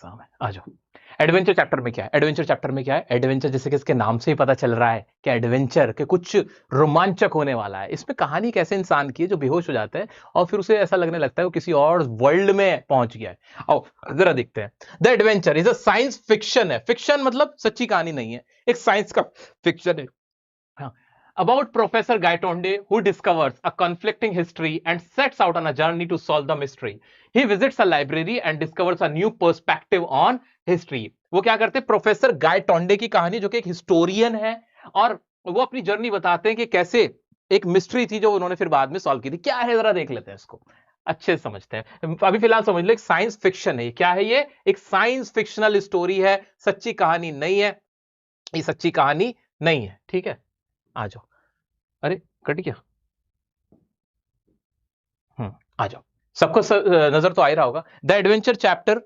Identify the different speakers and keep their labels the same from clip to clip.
Speaker 1: Exam है। आ जाओ। Adventure chapter में क्या है? एडवेंचर चैप्टर में क्या है? एडवेंचर जैसे कि इसके नाम से ही पता चल रहा है कि एडवेंचर के कुछ रोमांचक होने वाला है। इसमें कहानी एक ऐसे इंसान की है जो बेहोश हो जाता है और फिर उसे ऐसा लगने लगता है वो किसी और वर्ल्ड में पहुंच गया है। और जरा देखते हैं। The adventure is a science fiction है। फिक्शन मतलब सच्ची कहानी नहीं है, एक साइंस का फिक्शन है। हाँ. About Professor Gaitonde, who discovers a conflicting history and sets out on a journey to solve the mystery. He visits a library and discovers a new perspective on history. वो क्या करते हैं? Professor Gaitonde की कहानी, जो कि एक हिस्टोरियन है, और वो अपनी जर्नी बताते हैं कि कैसे एक मिस्ट्री थी जो उन्होंने फिर बाद में सॉल्व की थी। क्या है, जरा देख लेते हैं इसको, अच्छे से समझते हैं। अभी फिलहाल समझ लो, एक साइंस फिक्शन है। क्या है ये? एक साइंस फिक्शनल स्टोरी है, सच्ची कहानी नहीं है। ये सच्ची कहानी नहीं है, ठीक है। आ जाओ। अरे कट गया। आ जाओ। सबको नजर तो आ ही रहा होगा। द एडवेंचर चैप्टर,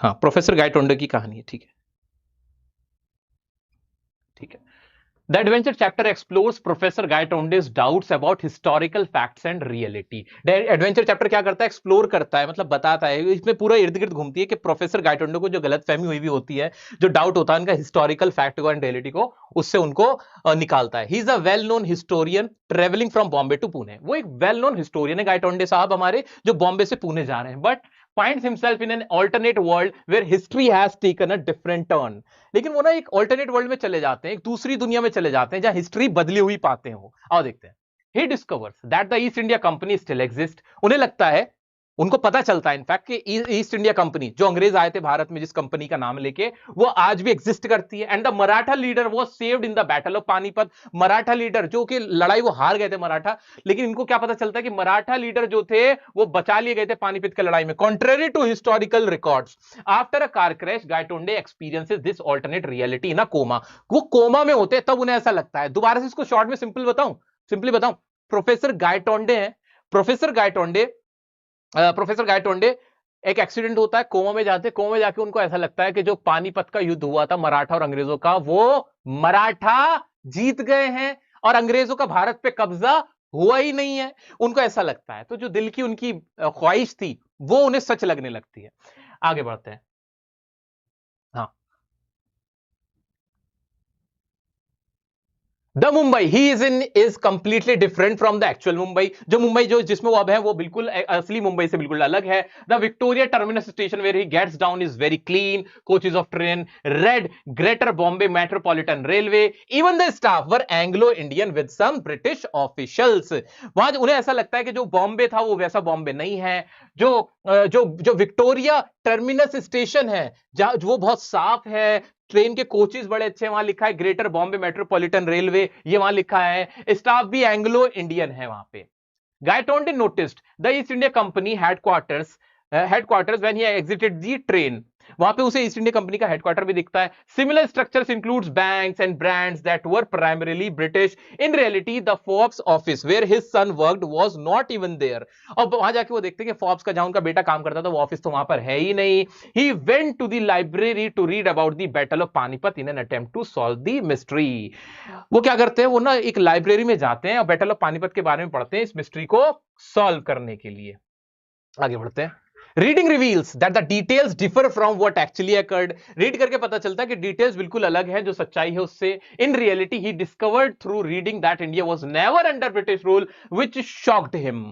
Speaker 1: हाँ, प्रोफेसर गायटोंडे की कहानी है, ठीक है, ठीक है। The adventure chapter explores Professor Gaitonde's doubts about historical facts and reality. Adventure chapter क्या करता है? एक्सप्लोर करता है, मतलब बताता है। इसमें पूरा इर्द गिर्द घूमती है कि प्रोफेसर गाइटोंडे को जो गलत फहमी हुई भी होती है, जो डाउट होता है उनका हिस्टोरिकल फैक्ट को एंड रियलिटी को, उससे उनको निकालता है। He is a well known historian travelling from Bombay to Pune. वो एक वेल नोन हिस्टोरियन है गाइटोंडे साहब हमारे, जो बॉम्बे से पुणे जा रहे हैं, but finds himself in an alternate world where history has taken a different turn. लेकिन वो ना एक ऑल्टरनेट वर्ल्ड में चले जाते हैं, एक दूसरी दुनिया में चले जाते हैं जहां हिस्ट्री बदली हुई पाते हैं वो। आओ देखते हैं। He discovers that the East India Company still exists. उन्हें लगता है, उनको पता चलता है इनफैक्ट कि ईस्ट इंडिया कंपनी, जो अंग्रेज आए थे भारत में जिस कंपनी का नाम लेके, वो आज भी एग्जिस्ट करती है। And the Maratha leader was saved in the battle of Panipat. Maratha leader, जो कि लड़ाई वो हार गए थे मराठा, लेकिन इनको क्या पता चलता है कि मराठा लीडर जो थे वो बचा लिए गए थे पानीपत की लड़ाई में, contrary to historical records. After a car crash Gaitonde experiences this alternate reality in a coma. वो कोमा में होते हैं तब उन्हें ऐसा लगता है। दोबारा से इसको शॉर्ट में सिंपली बताऊं, प्रोफेसर गायटोंडे हैं, प्रोफेसर गायटोंडे प्रोफेसर गायटोंडे, एक एक्सीडेंट होता है, कोमा में जाते, कोमा में जाके उनको ऐसा लगता है कि जो पानीपत का युद्ध हुआ था मराठा और अंग्रेजों का, वो मराठा जीत गए हैं और अंग्रेजों का भारत पे कब्जा हुआ ही नहीं है। उनको ऐसा लगता है, तो जो दिल की उनकी ख्वाहिश थी वो उन्हें सच लगने लगती है। आगे बढ़ते हैं। हाँ, the Mumbai he is in is completely different from the actual Mumbai. जो मुंबई जो जिसमें वो अब है, वो बिल्कुल असली मुंबई से बिल्कुल अलग है। The Victoria Terminus station where he gets down is very clean, coaches of train red, greater Bombay metropolitan railway, even the staff were Anglo Indian with some British officials. वहां उन्हें ऐसा लगता है कि जो बॉम्बे था वो वैसा बॉम्बे नहीं है। जो जो जो विक्टोरिया टर्मिनस स्टेशन है, जहां वो बहुत साफ है, ट्रेन के कोचेस बड़े अच्छे हैं, वहां लिखा है ग्रेटर बॉम्बे मेट्रोपॉलिटन रेलवे, ये वहां लिखा है। स्टाफ भी एंग्लो इंडियन है वहां पे। Gaitonde noticed the East India Company headquarters when he exited the train. वहां पे उसे ईस्ट इंडिया कंपनी का हेडक्वार्टर भी दिखता है। Similar structures includes banks and brands that were primarily British. In reality the Forbes office where his son worked was not even there. और वहां जाके वो देखते हैं कि फोर्ब्स का जहां उनका बेटा काम करता था वो ऑफिस तो वहां पर है ही नहीं। He went to the library to read about the battle of Panipat in an attempt to solve the mystery. वो क्या करते हैं, वो ना एक लाइब्रेरी में जाते हैं और बैटल ऑफ पानीपत के बारे में पढ़ते हैं, इस मिस्ट्री को सॉल्व करने के लिए। आगे बढ़ते हैं। Reading reveals that the details differ from what actually occurred. Read करके पता चलता है कि डिटेल्स बिल्कुल अलग है जो सच्चाई है उससे। In reality he discovered through reading that India was never under British rule which shocked him.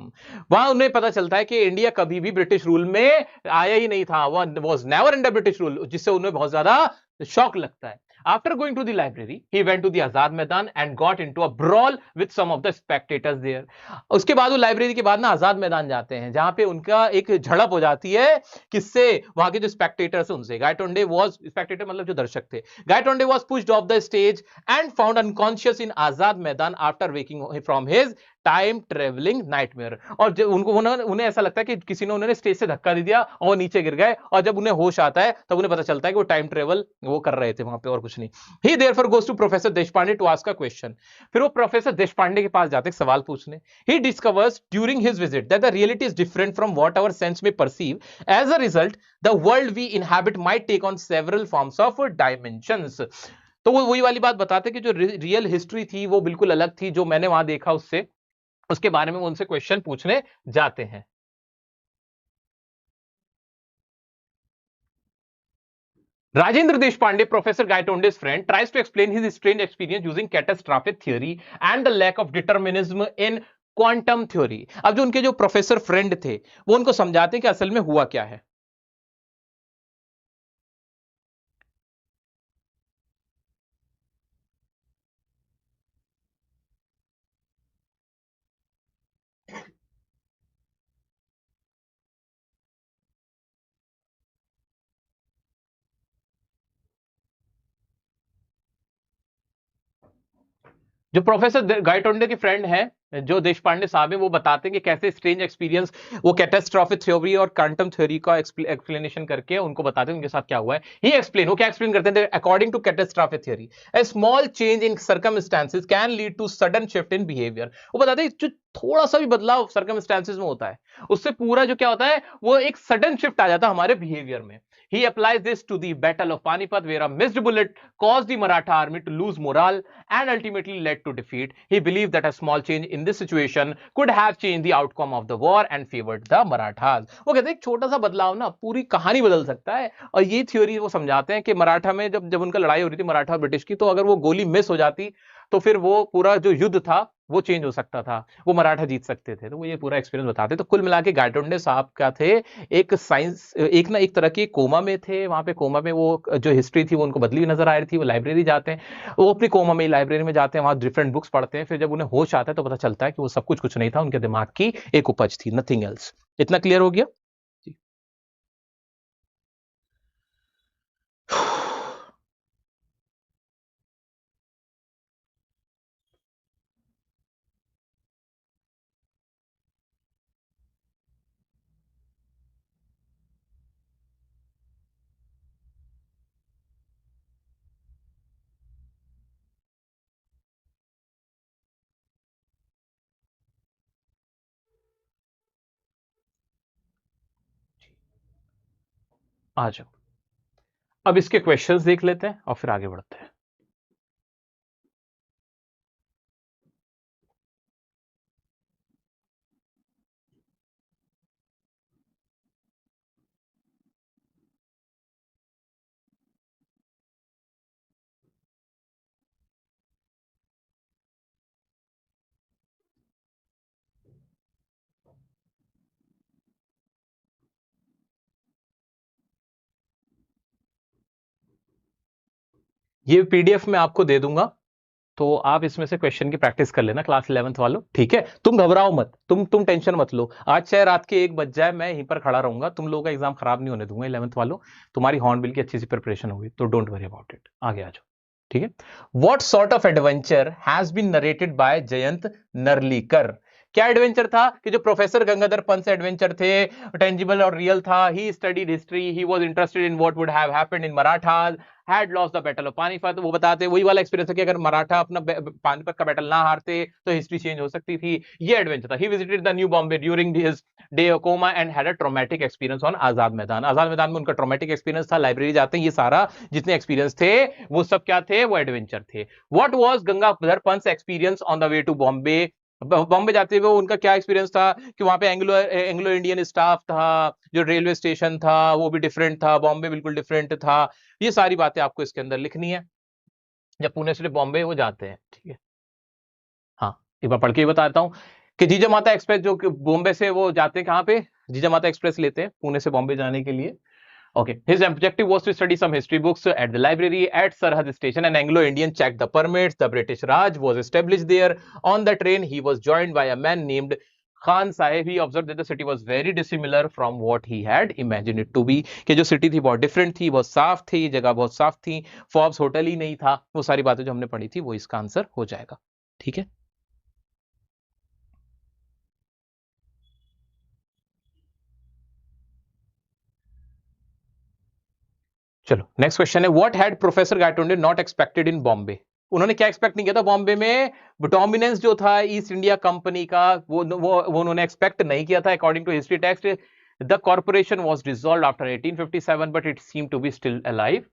Speaker 1: वहां उन्हें पता चलता है कि इंडिया कभी भी ब्रिटिश रूल में आया ही नहीं था, वह was never under British rule, जिससे उन्हें बहुत ज्यादा शॉक लगता है। After going to the library, he went to the Azad Maidan and got into a brawl with some of the spectators there. उसके बाद वो लाइब्रेरी के बाद ना आजाद मैदान जाते हैं, जहां पे उनका एक झड़प हो जाती है, किससे? वहां के जो स्पेक्टेटर्स उनसे। गायटोंडे वाज, स्पेक्टेटर मतलब जो दर्शक थे, Gaitonde was pushed off the stage and found unconscious in Azad Maidan after waking from his time travelling nightmare. और जब उनको उन्हें ऐसा लगता है कि किसी ने उन्हें स्टेज से धक्का दे दिया और नीचे गिर गए, और जब उन्हें होश आता है तब उन्हें पता चलता है कि वो टाइम ट्रेवल वो कर रहे थे वहां पे और कुछ नहीं। He therefore goes to professor Deshpande to ask a question. फिर वो प्रोफेसर देशपांडे के पास जाते सवाल पूछने। He discovers during his visit that the reality is different from what our senses में perceive. As a result the world we inhabit might take on several forms of dimensions. तो वो वही वाली बात बताते कि जो रियल हिस्ट्री थी वो बिल्कुल अलग थी, जो मैंने वहां देखा उससे, उसके बारे में वो उनसे क्वेश्चन पूछने जाते हैं। Rajendra Deshpande, Professor Gaitonde's friend, tries to explain his strange experience using catastrophic theory and the lack of determinism in quantum theory. अब जो उनके जो प्रोफेसर फ्रेंड थे वो उनको समझाते हैं कि असल में हुआ क्या है। जो प्रोफेसर गाइटोंडे के फ्रेंड हैं, जो देश पांडे साहब हैं, वो बताते हैं कि कैसे स्ट्रेंज एक्सपीरियंस वो कैटास्ट्रोफिक थ्योरी और क्वांटम थ्योरी का एक्सप्लेनेशन करके उनको बताते हैं उनके साथ क्या हुआ है। ही एक्सप्लेन, वो क्या एक्सप्लेन करते हैं, according to catastrophic theory a small change in circumstances can lead to sudden shift in behaviour. वो बताते हैं जो थोड़ा सा भी बदलाव सर्कमस्टेंसेस में होता है उससे पूरा जो क्या होता है वो एक सडन शिफ्ट आ जाता है हमारे बिहेवियर में। He applies this to the Battle of Panipat, where a missed bullet caused the Maratha army to lose morale and ultimately led to defeat. He believed that a small change in this situation could have changed the outcome of the war and favored the Marathas. वो कहते हैं एक छोटा सा बदलाव ना पूरी कहानी बदल सकता है। और ये थ्योरी वो समझाते हैं कि मराठा में जब जब उनका लड़ाई हो रही थी मराठा और ब्रिटिश की, तो अगर वो गोली मिस हो जाती तो फिर वो पूरा जो युद्ध था वो चेंज हो सकता था, वो मराठा जीत सकते थे। तो वो ये पूरा एक्सपीरियंस बताते। तो कुल मिला के गाइटोंडे साहब क्या थे, एक साइंस एक ना एक तरह की कोमा में थे। वहां पे कोमा में वो जो हिस्ट्री थी वो उनको बदली हुई नजर आ रही थी। वो लाइब्रेरी जाते हैं, वो अपनी कोमा में लाइब्रेरी में जाते हैं, वहां डिफरेंट बुक्स पढ़ते हैं। फिर जब उन्हें होश आता है तो पता चलता है कि वो सब कुछ नहीं था, उनके दिमाग की एक उपज थी, नथिंग एल्स। इतना क्लियर हो गया जी। आ जाओ, अब इसके क्वेश्चंस देख लेते हैं और फिर आगे बढ़ते हैं। ये पीडीएफ में आपको दे दूंगा, तो आप इसमें से क्वेश्चन की प्रैक्टिस कर लेना क्लास 11th वालों, ठीक है? तुम घबराओ मत, तुम टेंशन मत लो। आज चाहे रात के 1 बज जाए, मैं यहीं पर खड़ा रहूंगा, तुम लोगों का एग्जाम खराब नहीं होने दूंगा। 11th वालों, तुम्हारी हॉर्नबिल की अच्छी सी प्रिपरेशन होगी, तो डोंट वरी अबाउट इट। आगे आ जाओ, ठीक है? What sort of adventure has been narrated by Jayant Narlikar? क्या एडवेंचर था कि जो प्रोफेसर गंगाधर पंत से एडवेंचर थे, टेंजिबल और रियल था। He studied history, he was interested in what would have happened in Marathas had lost the battle of Panipat. वो बताते वही वाला एक्सपीरियंस है कि अगर मराठा अपना पानीपत का बैटल ना हारते तो हिस्ट्री चेंज हो सकती थी। ये एडवेंचर था। He visited the new Bombay during his day of coma and had a traumatic experience on Azad Maidan. Azad मैदान में उनका ट्रॉमेटिक एक्सपीरियंस था। लाइब्रेरी जाते हैं, ये सारा जितने एक्सपीरियंस थे वो सब क्या थे, वो एडवेंचर थे। What was Gangadhar Pant experience on the way to Bombay? Bombay जाते हुए उनका क्या एक्सपीरियंस था कि वहां पे एंग्लो इंडियन स्टाफ था, जो रेलवे स्टेशन था वो भी डिफरेंट था, बॉम्बे बिल्कुल डिफरेंट था। ये सारी बातें आपको इसके अंदर लिखनी है जब पुणे से बॉम्बे वो जाते हैं, ठीक है? हाँ, एक बार पढ़ के ही बताता हूँ कि जीजा माता एक्सप्रेस जो बॉम्बे से वो जाते हैं कहाँ पे, जीजा माता एक्सप्रेस लेते हैं पुणे से बॉम्बे जाने के लिए। Okay. His objective was to study some history books at the library at Sarhad station. An Anglo-Indian checked the permits. The British Raj was established there. On the train, he was joined by a man named Khan Sahib. He observed that the city was very dissimilar from what he had imagined it to be. कि जो city थी बहुत different थी, बहुत साफ थी, जगह बहुत साफ थी, फॉब्स होटल ही नहीं था। वो सारी बातें जो हमने पढ़ी थी वो इसका आंसर हो जाएगा, ठीक है? चलो नेक्स्ट क्वेश्चन है, what had professor Gaitonde not expected in Bombay? उन्होंने क्या एक्सपेक्ट नहीं किया था बॉम्बे में? डोमिनेंस जो था ईस्ट इंडिया कंपनी का वो उन्होंने एक्सपेक्ट नहीं किया था। According to history text, the corporation was dissolved after 1857 but it seem to be still alive.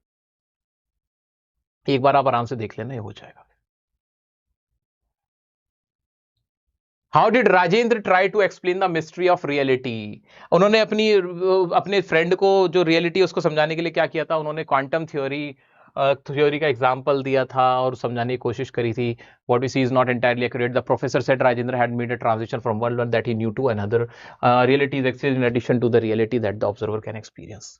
Speaker 1: एक बार आप आराम से देख लेना, ये हो जाएगा। How did Rajendra try to explain the mystery of reality? उन्होंने अपने फ्रेंड को जो रियलिटी उसको समझाने के लिए क्या किया था, उन्होंने क्वांटम थ्योरी का एग्जांपल दिया था और समझाने की कोशिश करी थी। What we see is not entirely accurate. The professor said Rajendra had made a transition from world one that he knew to another reality is exist in addition to the reality that the observer can experience.